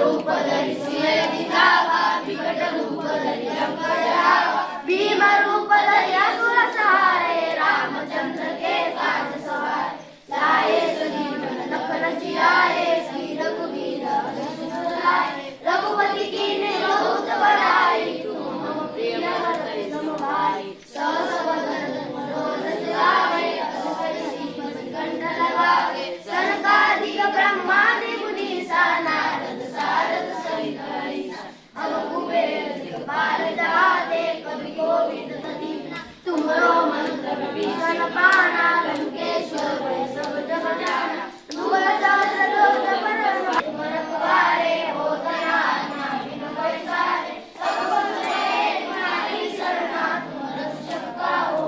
रूप धरि सिंह दिखावा, विकट रूप धरि लंका जरावा, भीम रूप धरि असुर सहारे, रामचंद्र के काज सवारे, लाए संजीवन लखन जियाए, श्री रघुवीर हर्षि लाए, रघुपति कीन्ही बहुत बड़ाई, तुम मम प्रिय भरत सम भाई, सहस वदन मनोरथ गावे, अस कहि श्रीपति कंठ लगावे, सनकादिक ब्रह्मादि मुनीसा, नारद सारद सहित अहिसा, हम कुबेर दिगपाल जहाते, कवि कोविद नदीना, तुमरो मंत्र विभीषण पाना, लंकेश्वर भय सब जग जाना, तुम सहस्र योजन पर तुम रखवारे, हो दया बिन पैसारे, सब सुनते तुम्हारी शरणा, तुम रक्षक काहू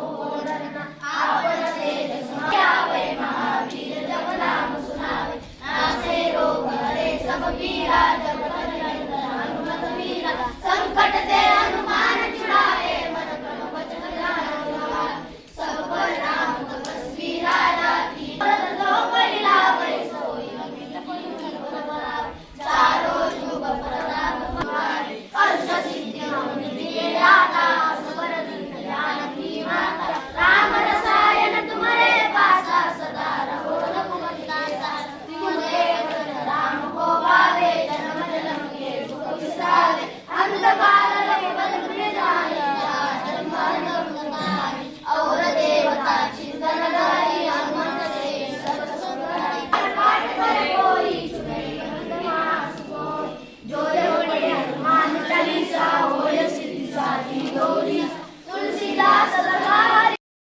डरना, आपन तेज समावे, महावीर जब नाम सुनावे, नासे रोग हरे सब पीरा,